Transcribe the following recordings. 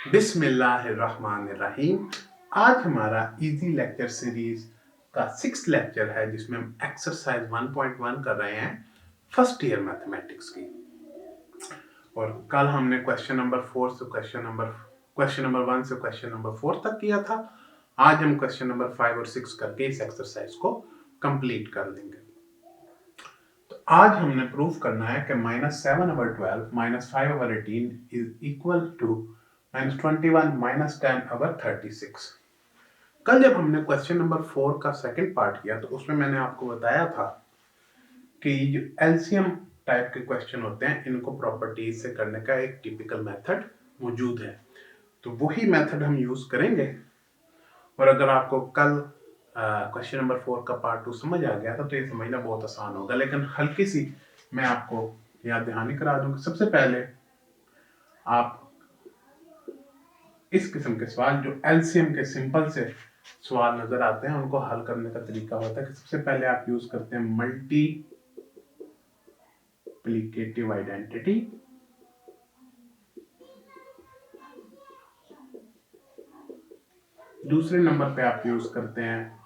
बिस्मिल्लाहिर्रहमानिर्रहीम। आज हमारा इजी लेक्चर सीरीज का 6th लेक्चर है जिसमें हम एक्सरसाइज 1.1 कर रहे हैं फर्स्ट ईयर मैथमेटिक्स की। और कल हमने क्वेश्चन नंबर 1 से क्वेश्चन नंबर 4 तक किया था। आज हम क्वेश्चन नंबर 5 और 6 करके इस एक्सरसाइज को कंप्लीट कर लेंगे। तो आज हमने प्रूव करना है कि -7/12 -5/18 इज इक्वल टू -21 -10/36। कल जब हमने क्वेश्चन नंबर 4 का सेकंड पार्ट किया तो उसमें मैंने आपको बताया था कि जो एलसीएम टाइप के क्वेश्चन होते हैं इनको प्रॉपर्टीज से करने का एक टिपिकल मेथड मौजूद है, तो वही मेथड हम यूज करेंगे। और अगर आपको कल क्वेश्चन नंबर 4 का पार्ट 2 समझ आ गया था तो ये समझना बहुत आसान होगा, लेकिन हल्की सी मैं आपको याद दहानी करा दूंगा। सबसे पहले आप इस किस्म के सवाल जो एलसीएम के सिंपल से सवाल नजर आते हैं उनको हल करने का तरीका होता है कि सबसे पहले आप यूज करते हैं मल्टीप्लिकेटिव आइडेंटिटी। दूसरे नंबर पे आप यूज करते हैं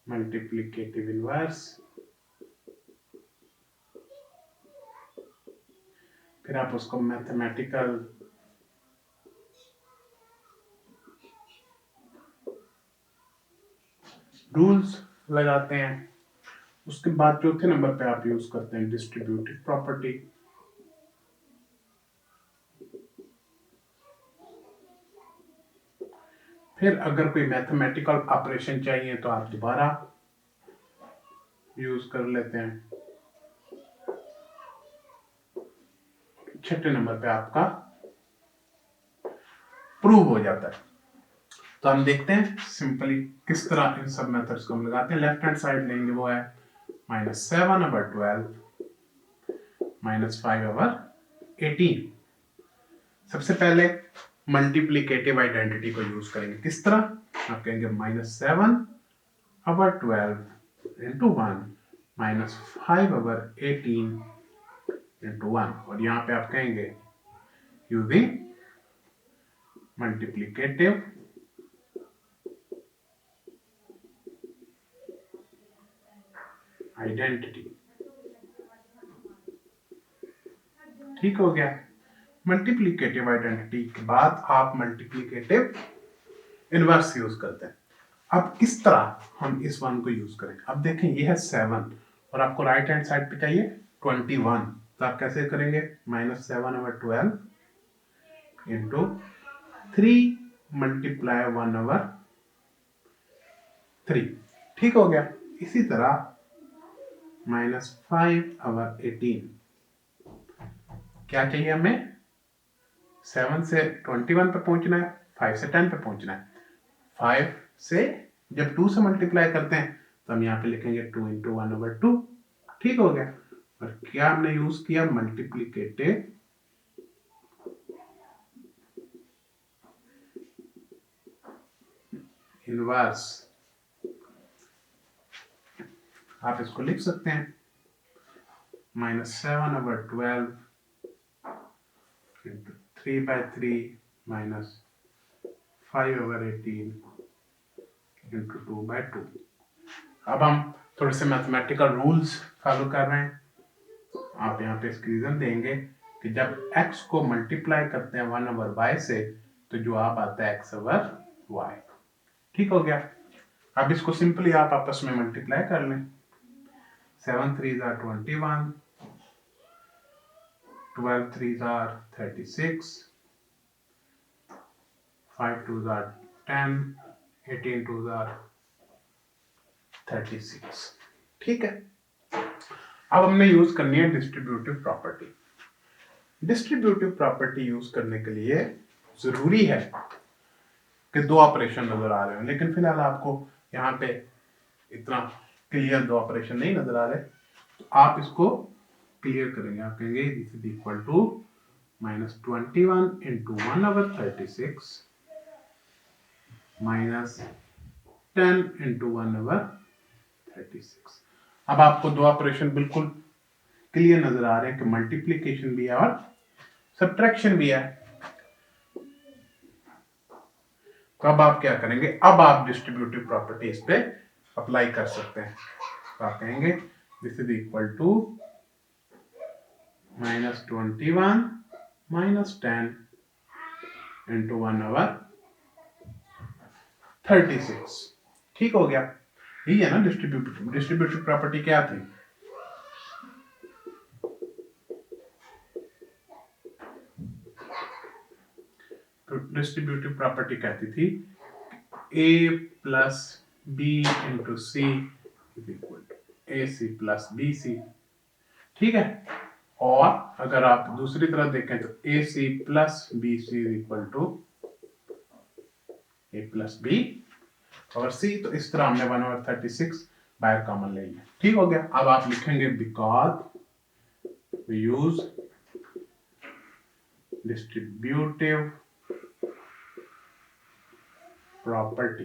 मल्टीप्लिकेटिव इनवर्स। फिर आप उसको मैथमेटिकल रूल्स लगाते हैं। उसके बाद चौथे नंबर पे आप यूज करते हैं डिस्ट्रीब्यूटिव प्रॉपर्टी। फिर अगर कोई मैथमेटिकल ऑपरेशन चाहिए तो आप दोबारा यूज कर लेते हैं। छठे नंबर पे आपका प्रूव हो जाता है। तो हम देखते हैं सिंपली किस तरह इन सब मेथड्स को हम लगाते हैं। लेफ्ट हैंड साइड लेंगे, वो है -7/12 -5/18। सबसे पहले मल्टीप्लिकेटिव आइडेंटिटी को यूज करेंगे। किस तरह? आप कहेंगे -7/12 into 1 -5/18 into 1, और यहाँ पे आप कहेंगे यूजिंग मल्टीप्लिकेटिव आइडेंटिटी। ठीक हो गया। मल्टीप्लिकेटिव आइडेंटिटी के बाद आप मल्टीप्लिकेटिव इनवर्स यूज करते हैं। अब किस तरह हम इस वन को यूज करें? अब देखें, ये है 7 और आपको राइट हैंड साइड पे चाहिए 21, तो आप कैसे करेंगे? -7/12 इंटू 3 × 1/3। ठीक हो गया। इसी तरह -5/18 क्या चाहिए हमें? 7 से 21 पे पहुंचना है, 5 से 10 पे पहुंचना है। 5 से जब 2 से मल्टीप्लाई करते हैं तो हम यहाँ पे लिखेंगे 2 × 1/2। ठीक हो गया। और क्या हमने यूज किया? Multiplicative inverse. आप इसको लिख सकते हैं -7/12 into 3/3 -5/18 into 2/2। अब हम थोड़े से मैथमेटिकल रूल्स फॉलो कर रहे हैं। आप यहाँ पे इसकी रीजन देंगे कि जब x को मल्टीप्लाई करते हैं 1/y से तो जवाब आता है x/y। ठीक हो गया। अब इसको सिंपली आप आपस में मल्टीप्लाई कर लें। 7 3s are 21, 12 3s are 36, 5 2s are 10, 18 2s are 36। ठीक है। अब हमने यूज करनी है distributive property. Distributive property use करने के लिए जरूरी है कि दो ऑपरेशन नजर आ रहे हैं, लेकिन फिलहाल आपको यहाँ पे इतना क्लियर दो ऑपरेशन नहीं नजर आ रहे, तो आप इसको क्लियर करेंगे। आप कहेंगे this is equal to -21 into 1/36 -10 into 1/36। अब आपको दो ऑपरेशन बिल्कुल क्लियर नजर आ रहे हैं कि मल्टीप्लीकेशन भी है और सब्ट्रैक्शन भी है। तो अब आप क्या करेंगे, अब आप डिस्ट्रीब्यूटिव प्रॉपर्टीज पे अप्लाई कर सकते हैं। तो आप कहेंगे this is equal to -21 -10 into 1/36। ठीक हो गया। यही है ना डिस्ट्रीब्यूटिव प्रॉपर्टी क्या थी? तो डिस्ट्रीब्यूटिव प्रॉपर्टी कहती थी a plus B into C is equal to A C plus B C. ठीक है। और अगर आप दूसरी तरफ देखें तो A C plus B C is equal to A plus B, और सी तो इस तरह हमने 1/36 बाहर कॉमन ले लिया। ठीक हो गया। अब आप लिखेंगे because we use distributive property.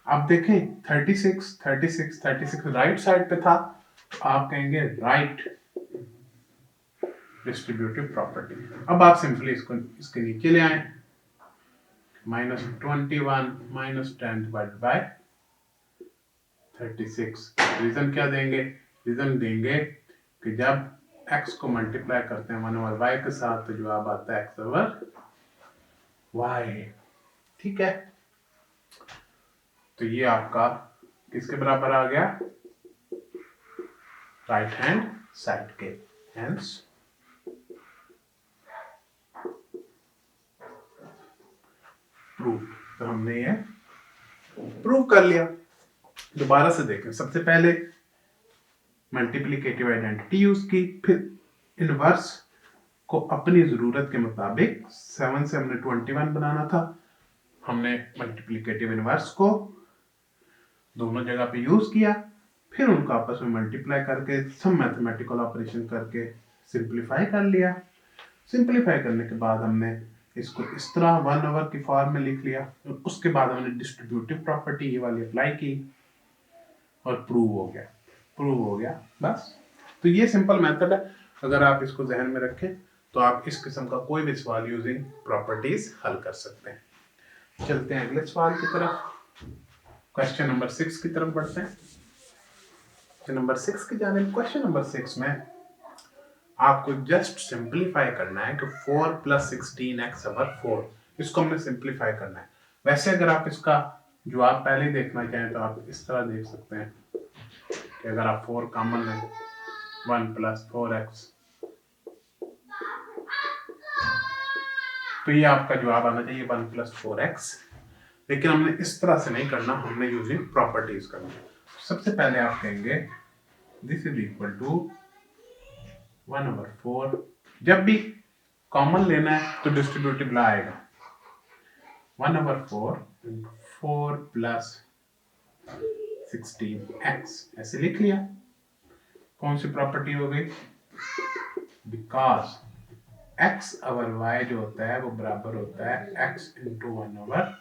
अब देखें 36 राइट साइड पे था, तो आप कहेंगे राइट डिस्ट्रीब्यूटिव प्रॉपर्टी। अब आप सिंपली इसको इसके नीचे ले आए, -21 -10 डिवाइड बाय 36। रीजन क्या देंगे? रीजन देंगे कि जब x को मल्टीप्लाई करते हैं 1/y के साथ तो जवाब आता है x/y। ठीक है। तो ये आपका किसके बराबर आ गया? राइट हैंड साइड के। Hence prove. तो हमने ये प्रूव कर लिया। दोबारा से देखें, सबसे पहले मल्टीप्लिकेटिव आइडेंटिटी यूज की, फिर इनवर्स को अपनी जरूरत के मुताबिक 7 से हमने 21 बनाना था, हमने मल्टीप्लिकेटिव इनवर्स को दोनों जगह पे यूज किया, फिर उनको आपस में मल्टीप्लाई करके सम मैथमेटिकल ऑपरेशन करके सिंपलीफाई कर लिया। सिंपलीफाई करने के बाद हमने इसको इस तरह 1/, की फॉर्म में लिख लिया। उसके बाद हमने डिस्ट्रीब्यूटिव प्रॉपर्टी ये वाली अप्लाई की और प्रूव हो गया। प्रूव हो गया बस। तो ये सिंपल मेथड है। अगर आप इसको जहन में रखें तो आप इस किस्म का कोई भी सवाल यूजिंग प्रॉपर्टीज हल कर सकते हैं। चलते हैं अगले सवाल की तरफ। क्वेश्चन नंबर 6 की तरफ बढ़ते हैं। क्वेश्चन नंबर 6 की जानिब। क्वेश्चन नंबर 6 में आपको जस्ट सिंपलीफाई करना है कि 4 + 16x/4, इसको हमने सिंपलीफाई करना है। वैसे अगर आप इसका जवाब पहले देखना चाहें तो आप इस तरह देख सकते हैं कि अगर आप 4 कॉमन लें 1 + 4x, तो ये आपका जवाब आना चाहिए 1 + 4x। लेकिन हमने इस तरह से नहीं करना, हमने यूजिंग प्रॉपर्टीज करना है। सबसे पहले आप कहेंगे दिस इज इक्वल टू 1/4। जब भी कॉमन लेना है तो डिस्ट्रीब्यूटिव ला आएगा। 1/4 4 + 16x ऐसे लिख लिया। कौन सी प्रॉपर्टी हो गई? बिकॉज x/y जो होता है वो बराबर होता है x × 1/y।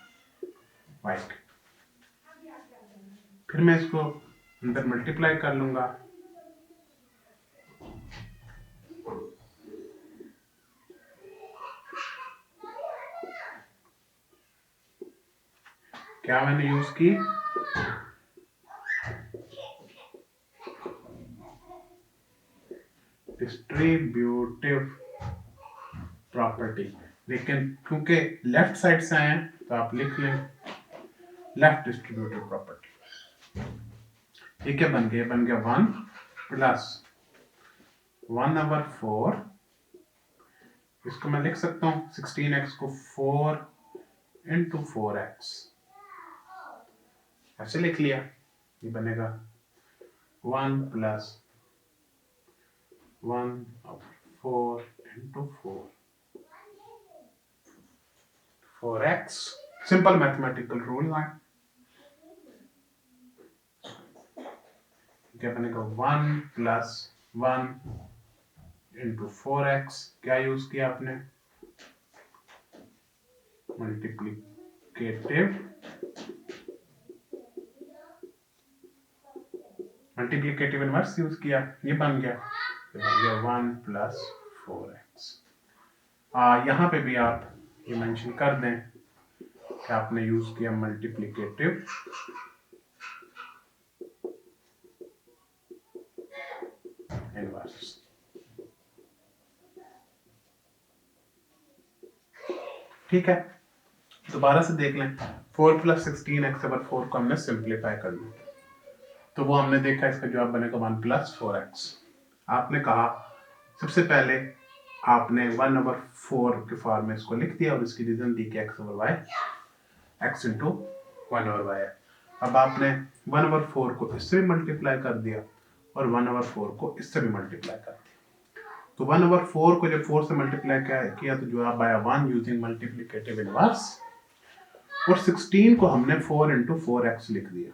फिर मैं इसको अंदर मल्टीप्लाई कर लूंगा। क्या मैंने यूज की? Distributive property. लेकिन क्योंकि लेफ्ट साइड से आए हैं तो आप लिख लें लेफ्ट डिस्ट्रीब्यूटिव प्रॉपर्टी। ठीक है, बन गया 1 + 1/4। इसको मैं लिख सकता हूँ 16x को 4 × 4x ऐसे लिख लिया। ये बनेगा 1 + 1/4 × 4x। सिंपल मैथमेटिकल रूल है। क्या बनेगा 1 + 1 × 4x। क्या यूज किया आपने? मल्टीप्लिकेटिव इनवर्स यूज किया। ये बन गया तो बन गया 1 प्लस 4x। यहाँ पे भी आप ये मेंशन कर दें कि आपने यूज किया मल्टीप्लिकेटिव इनवर्स। ठीक है, दोबारा से देख लें। 4 प्लस 16x/4 को हमने सिंप्लीफाई कर लिया, तो वो हमने देखा इसका जवाब बनेगा 1 प्लस 4x। आपने कहा सबसे पहले आपने 1/4 के फॉर्म में इसको लिख दिया और इसकी रीजन दी कि x/y x इंटू 1/y है। अब आपने 1/4 को इससे भी मल्टीप्लाई कर दिया और 1/4 को इससे भी मल्टीप्लाई कर दिया। तो 1/4 को जब 4 से मल्टीप्लाई किया तो जवाब आया 1 यूजिंग मल्टीप्लिकेटिव इनवर्स, और 16 को हमने 4 इंटू 4x लिख दिया।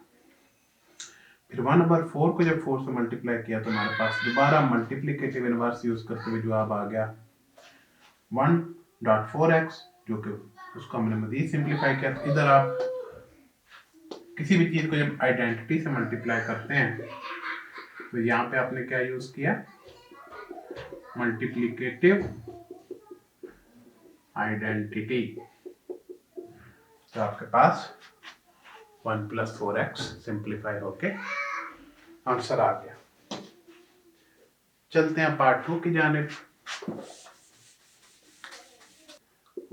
फिर 1/4 को जब 4 से मल्टीप्लाई किया तो हमारे पास दोबारा मल्टीप्लिकेटिव इनवर्स यूज करते हुए जवाब आ गया 1.4x, जो कि उसको हमने मजीद सिंप्लीफाई किया। इधर आप किसी भी चीज को जब आइडेंटिटी से मल्टीप्लाई करते हैं तो यहाँ पे आपने क्या यूज किया, मल्टीप्लिकेटिव आइडेंटिटी। तो आपके पास 1 प्लस 4x सिंप्लीफाई होके आंसर आ गया। चलते हैं पार्ट 2 की जानिब।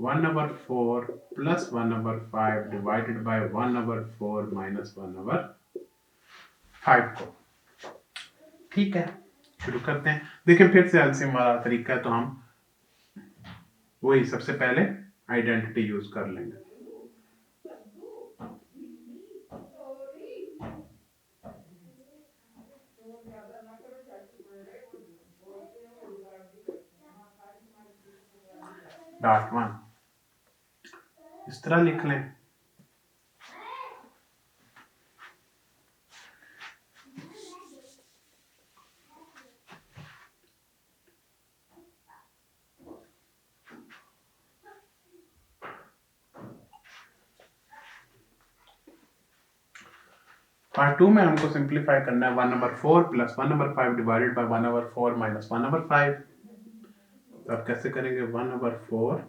1/4 प्लस 1/5 डिवाइडेड बाय 1/4 माइनस 1/5 को। ठीक है, शुरू करते हैं। देखिए फिर से एलसीएम वाला तरीका है, तो हम वही सबसे पहले आइडेंटिटी यूज कर लेंगे। डॉट 1 इस तरह लिख लें। पार्ट 2 में हमको सिंप्लीफाई करना है 1/4 प्लस 1/5 डिवाइडेड बाय 1/4 माइनस 1/5। तो आप कैसे करेंगे, 1/4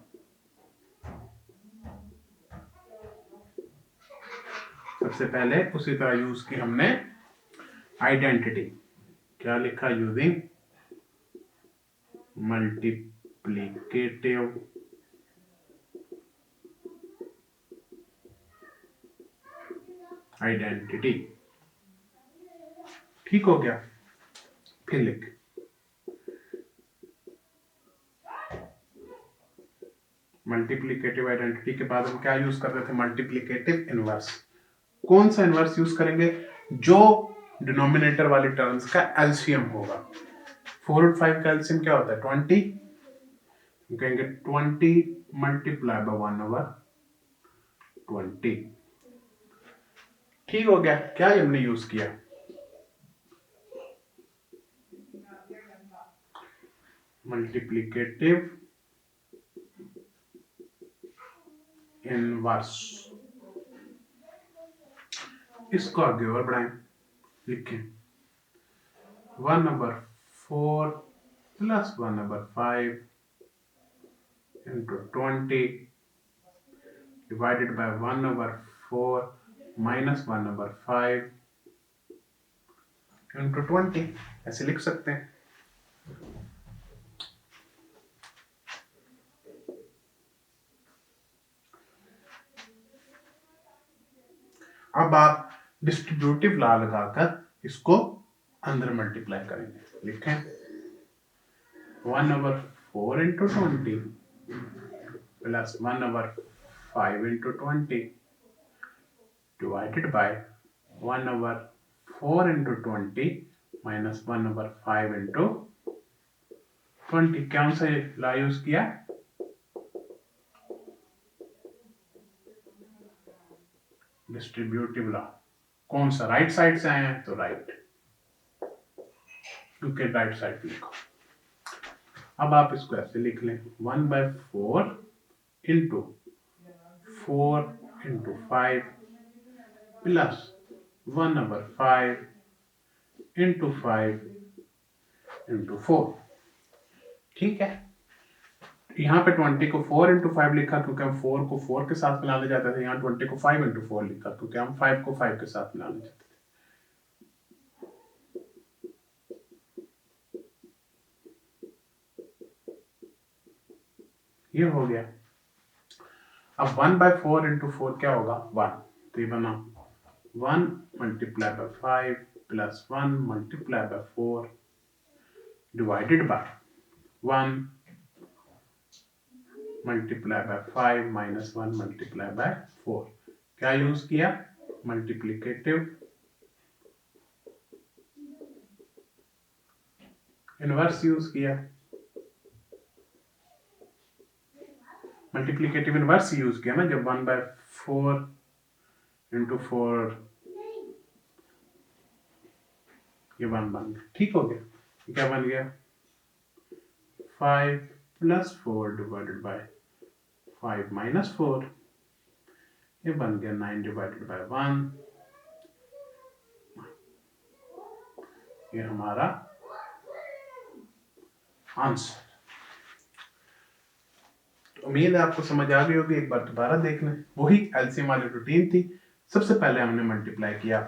सबसे पहले उसी तरह यूज की हमने आइडेंटिटी, क्या लिखा, यूजिंग मल्टीप्लिकेटिव आइडेंटिटी। ठीक हो गया। फिर लिख मल्टीप्लिकेटिव आइडेंटिटी के बाद हम क्या यूज कर रहे थे, मल्टीप्लिकेटिव इनवर्स। कौन सा इनवर्स यूज करेंगे, जो डिनोमिनेटर वाली टर्म्स का एलसीएम होगा। 4 और 5 का एलसीएम क्या होता है, 20। कहेंगे 20 मल्टीप्लाई बाय 1/20। ठीक हो गया। क्या हमने यूज किया, मल्टीप्लिकेटिव इनवर्स। इसको आगे और बढ़ाएं, लिखें 1/4 plus 1/5 into 20 divided by 1/4 minus 1/5 into 20। ऐसे लिख सकते हैं। अब आप डिस्ट्रीब्यूटिव लॉ लगाकर इसको अंदर मल्टीप्लाई करेंगे। लिखें 1/4 into 20 plus 1/5 into 20 divided by 1/4 into 20 minus 1/5 into 20। कौन सा लॉ यूज किया, डिस्ट्रीब्यूटिव लॉ। कौन सा, राइट साइड से आए हैं तो राइट, क्योंकि राइट साइड लिखो। अब आप इसको ऐसे लिख लें 1/4 into 4 into 5 plus 1/5 into 5 into 4। ठीक है, यहाँ पे 20 को 4 इंटू 5 लिखा क्योंकि हम 4 को 4 के साथ मिलाने जाते थे। यहाँ 20 को 5 इंटू 4 लिखा क्योंकि हम 5 को 5 के साथ मिलाने जाते थे। ये हो गया। अब 1/4 इंटू 4 क्या होगा? 1। तो ये बना 1 multiply bye 5 plus 1 multiply bye 4 divided by 1 multiply bye 5 minus 1 multiply bye 4। क्या यूज किया? मल्टीप्लिकेटिव इनवर्स यूज किया। मल्टीप्लिकेटिव इनवर्स यूज किया ना, जब 1/4 इंटू 4 ये 1 बन गया। ठीक हो गया। क्या बन गया? 5 प्लस 4 डिवाइडेड बाय 5 माइनस 4, ये बन गया 9 डिवाइडेड बाय 1। ये हमारा आंसर। तो उम्मीद है आपको समझ आ गई होगी। एक बार दोबारा देख लें। वही एलसीएम वाली रूटीन थी। सबसे पहले हमने मल्टीप्लाई किया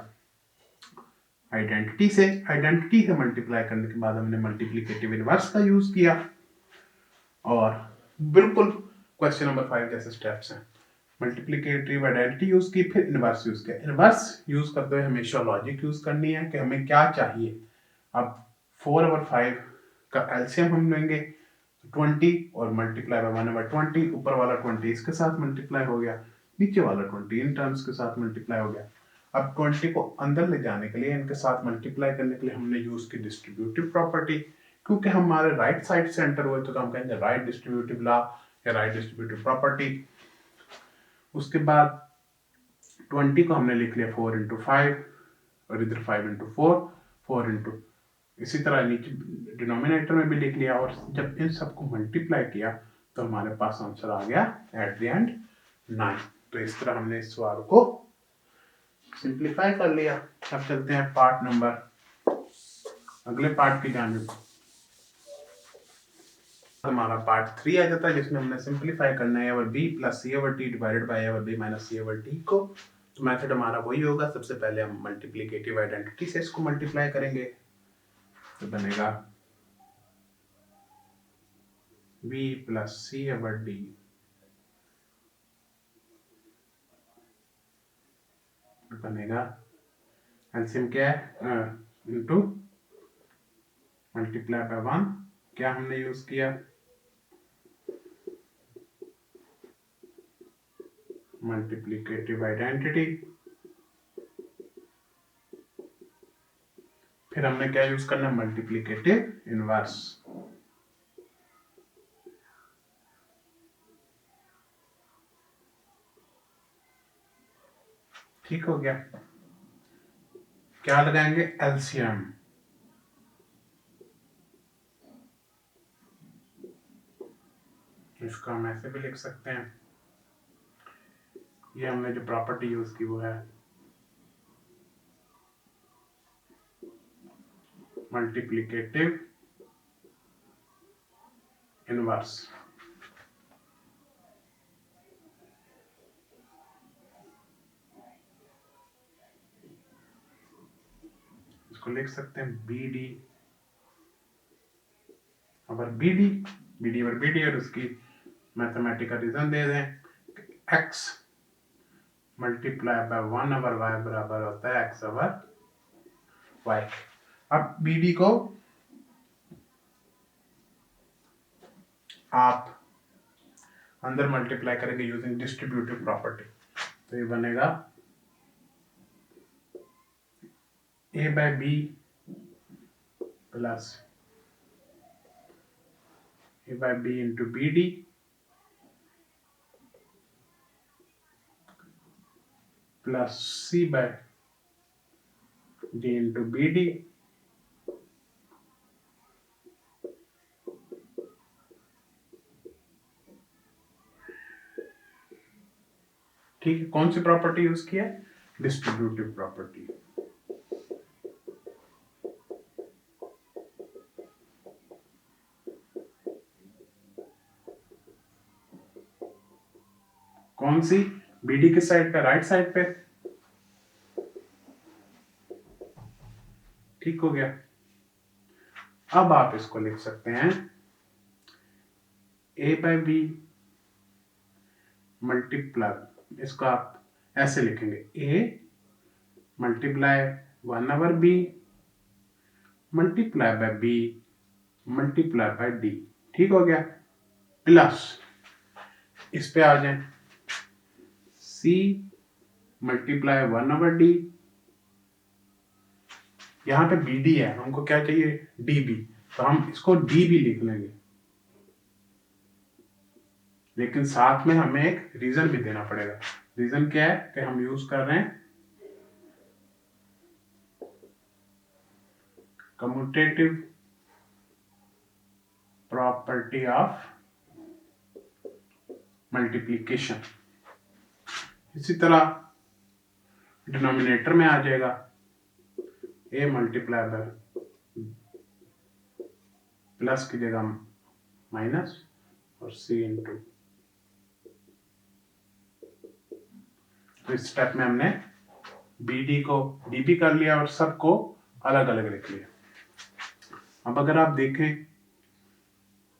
आइडेंटिटी से। आइडेंटिटी से मल्टीप्लाई करने के बाद हमने मल्टीप्लिकेटिव इनवर्स का यूज किया और बिल्कुल क्वेश्चन नंबर 5 जैसे स्टेप्स हैं। मल्टीप्लिकेटिव आइडेंटिटी यूज की, फिर इनवर्स यूज किया। इनवर्स यूज करते हुए हमेशा लॉजिक यूज करनी है कि हमें क्या चाहिए। अब 4 और 5 का एलसीएम हम लेंगे 20 और मल्टीप्लाई बाय 1/20। ऊपर वाला 20 इसके साथ मल्टीप्लाई हो गया, नीचे वाला 20 इन टर्म्स के साथ मल्टीप्लाई हो गया। अब 20 को अंदर ले जाने के लिए, इनके साथ मल्टीप्लाई करने के लिए हमने यूज की डिस्ट्रीब्यूटिव प्रॉपर्टी। क्योंकि हमारे राइट साइड से एंटर हुए तो हम कहेंगे राइट डिस्ट्रीब्यूटिव लॉ या राइट डिस्ट्रीब्यूटिव प्रॉपर्टी। उसके बाद 20 को हमने लिख लिया 4 इंटू 5 और इधर 5 इंटू 4 इंटू, इसी तरह नीचे डिनोमिनेटर में भी लिख लिया। और जब इन सबको मल्टीप्लाई किया तो हमारे पास आंसर आ गया एट द एंड 9। तो इस तरह हमने इस सवाल को सिंप्लीफाई कर लिया। अब चलते हैं पार्ट नंबर, अगले पार्ट की जानिब। हमारा पार्ट 3 आ जाता है जिसमें हमने सिंप्लीफाई करना है a और b plus c over t divided by a और b minus c over d को। तो मेथड हमारा वही होगा। सबसे पहले हम मल्टीप्लिकेटिव आइडेंटिटी से इसको मल्टीप्लाई करेंगे। तो बनेगा b plus c over d बनेगा, एलसीएम क्या है? Into multiply by 1। क्या हमने यूज किया? Multiplicative identity. फिर हमने क्या यूज करना है? Multiplicative inverse. ठीक हो गया। क्या लगाएंगे? एलसीएम। इसको हम ऐसे भी लिख सकते हैं। ये हमने जो प्रॉपर्टी यूज की वो है मल्टीप्लिकेटिव इनवर्स। इसको लिख सकते हैं BD और BD और उसकी मैथमेटिकल रीजन दे दें। x multiply by 1 over y बराबर होता है x ओवर y। अब BD को आप अंदर मल्टीप्लाई करेंगे यूजिंग डिस्ट्रीब्यूटिव प्रॉपर्टी। तो ये बनेगा a by b plus a by b into BD plus c by d into BD ठीक है। कौन सी प्रॉपर्टी यूज किया? Distributive property. कौन सी? BD किस साइड पे? राइट साइड पे। ठीक हो गया। अब आप इसको लिख सकते हैं A/B मल्टीप्लाई, इसको आप ऐसे लिखेंगे A multiply 1/B multiply by B multiply by D। ठीक हो गया। प्लस इस पे आ जाए C मल्टीप्लाई 1/D, यहाँ पे BD है, हमको क्या चाहिए? DB, तो हम इसको DB लिख लेंगे, लेकिन साथ में हमें एक रीजन भी देना पड़ेगा। रीजन क्या है कि हम यूज कर रहे हैं कम्यूटेटिव प्रॉपर्टी ऑफ मल्टीप्लिकेशन। इसी तरह डिनोमिनेटर में आ जाएगा A मल्टीप्लाई बाय प्लस की जगह माइनस और C इंटू। तो इस स्टेप में हमने BD को DB कर लिया और सबको अलग अलग लिख लिया। अब अगर आप देखें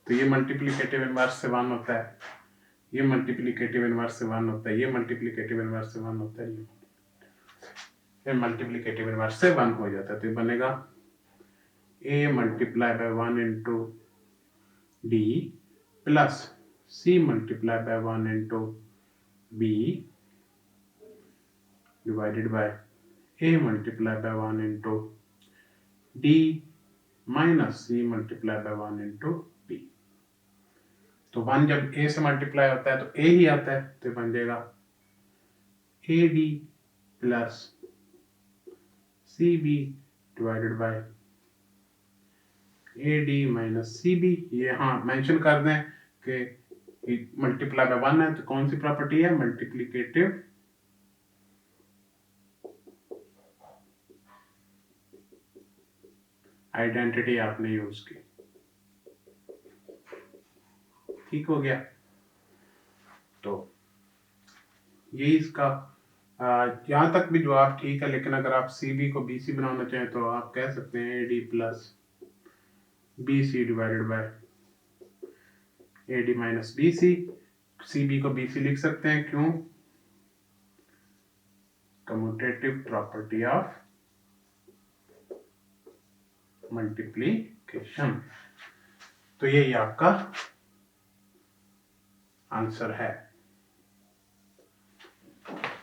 तो ये मल्टीप्लिकेटिव इनवर्स से 1 होता है, ये मल्टीप्लिकेटिव इनवर्स से 1 होता है, ये मल्टीप्लिकेटिव इनवर्स से 1 होता है, ये मल्टीप्लिकेटिव इनवर्स से 1 हो जाता है। तो ये बनेगा A multiply by 1 into D plus C multiply by 1 into B divided by A multiply by 1 into D minus C multiply by 1 into B। तो 1 जब A से मल्टीप्लाई होता है तो A ही आता है, तो बन जाएगा AD plus CB divided by AD minus CB। ये हाँ मेंशन कर दें कि मल्टीप्लाई बाय 1 है, तो कौन सी प्रॉपर्टी है? मल्टीप्लिकेटिव आइडेंटिटी आपने यूज की। ठीक हो गया। तो ये इसका यहाँ तक भी जवाब ठीक है, लेकिन अगर आप CB को BC बनाना चाहें तो आप कह सकते हैं AD plus BC divided by AD minus BC। CB को BC लिख सकते हैं, क्यों? Commutative property of multiplication. तो यही आपका आंसर है।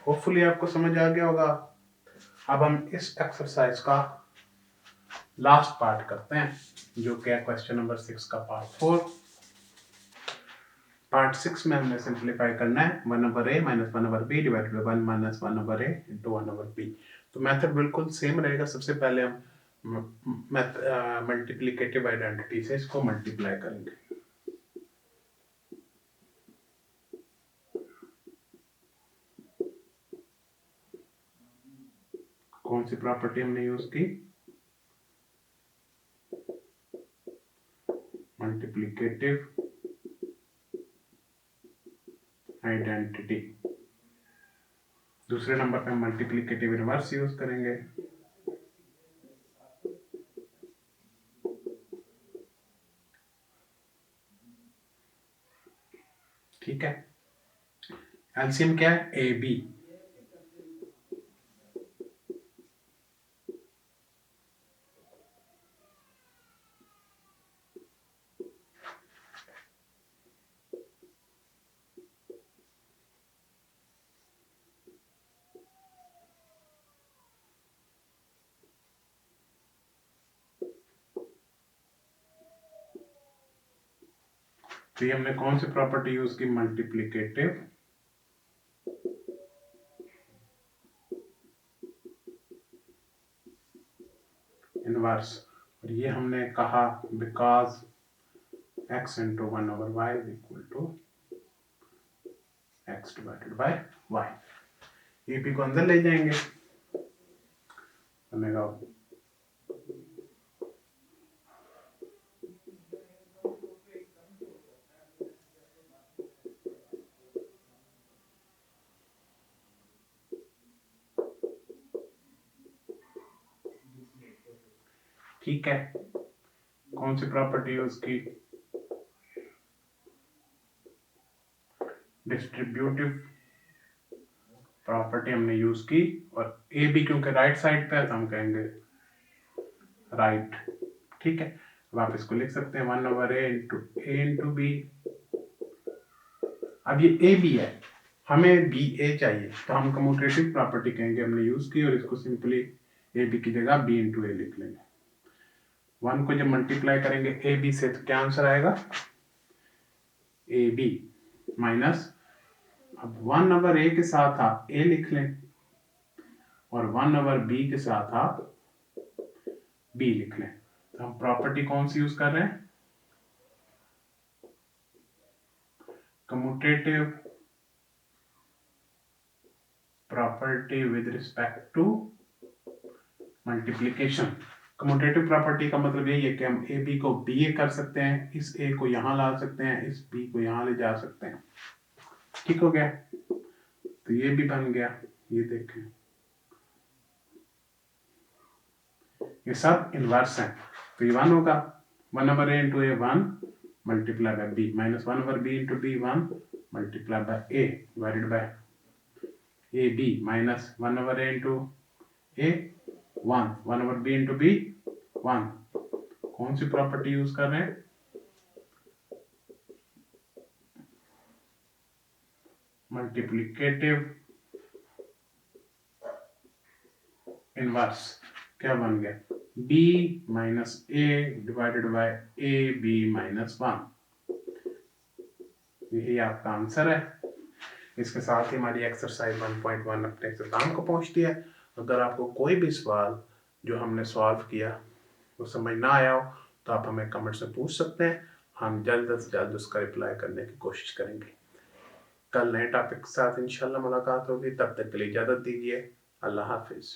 होपफुली आपको समझ आ गया होगा। अब हम इस एक्सरसाइज का लास्ट पार्ट करते हैं, जो कि है क्वेश्चन नंबर 6 का पार्ट 4। पार्ट 6 में हमने सिंप्लीफाई करना है 1/A minus 1/B divided by 1 minus 1/A into 1/B। तो मेथड बिल्कुल सेम रहेगा। सबसे पहले हम मल्टीप्लिकेटिव आइडेंटिटी से इसको मल्टीप्लाई करेंगे। कौन सी प्रॉपर्टी हमने यूज की? Multiplicative identity. दूसरे नंबर पे हम मल्टीप्लिकेटिव इनवर्स यूज करेंगे। ठीक है। एलसीएम क्या है? AB। तो ये हमने कौन सी प्रॉपर्टी यूज की? Multiplicative inverse. और ये हमने कहा because x into 1/y is equal to x divided by y। AB को अंदर ले जाएंगे, बनेगा ठीक है, कौन सी प्रॉपर्टी है उसकी, डिस्ट्रीब्यूटिव प्रॉपर्टी हमने यूज की, और ए बी क्योंकि राइट साइड पे है तो हम कहेंगे राइट। ठीक है, अब आप इसको लिख सकते हैं 1/a × b। अब ये ए बी है, हमें बी ए चाहिए, तो हम कम्यूटेटिव प्रॉपर्टी कहेंगे हमने यूज की, और इसको सिंपली ए बी की जगह b × a लिख लेंगे। 1 को जब मल्टीप्लाई करेंगे ए बी से तो क्या आंसर आएगा, ए बी माइनस, अब 1/a के साथ आप a लिख लें और 1/b के साथ आप b लिख लें। तो हम प्रॉपर्टी कौन सी यूज कर रहे हैं, commutative property with respect to multiplication. Commutative property का मतलब यही है कि हम ए बी को बी ए कर सकते हैं, इस ए को यहां ला सकते हैं, इस बी को यहां ले जा सकते हैं। ठीक हो गया, तो ये भी बन गया, ये देखें ये सब इनवर्स है, तो ये 1 होगा, 1/a × a 1 multiply by b minus 1/b × b 1 multiply by a divided by a b minus 1/a × a 1 1/b × b 1। कौन सी प्रॉपर्टी यूज कर रहे हैं, मल्टीप्लिकेटिव इनवर्स। क्या बन गया, b minus a divided bye a b minus 1। यही आपका आंसर है। इसके साथ ही हमारी एक्सरसाइज 1.1 अपने इख्तिताम को पहुंचती है। अगर आपको कोई भी सवाल जो हमने सॉल्व किया वो समझ ना आया हो तो आप हमें कमेंट्स में पूछ सकते हैं, हम जल्द से जल्द उसका रिप्लाई करने की कोशिश करेंगे। कल नए टॉपिक के साथ इंशाल्लाह मुलाकात होगी, तब तक के लिए इजाज़त दीजिए। अल्लाह हाफिज़।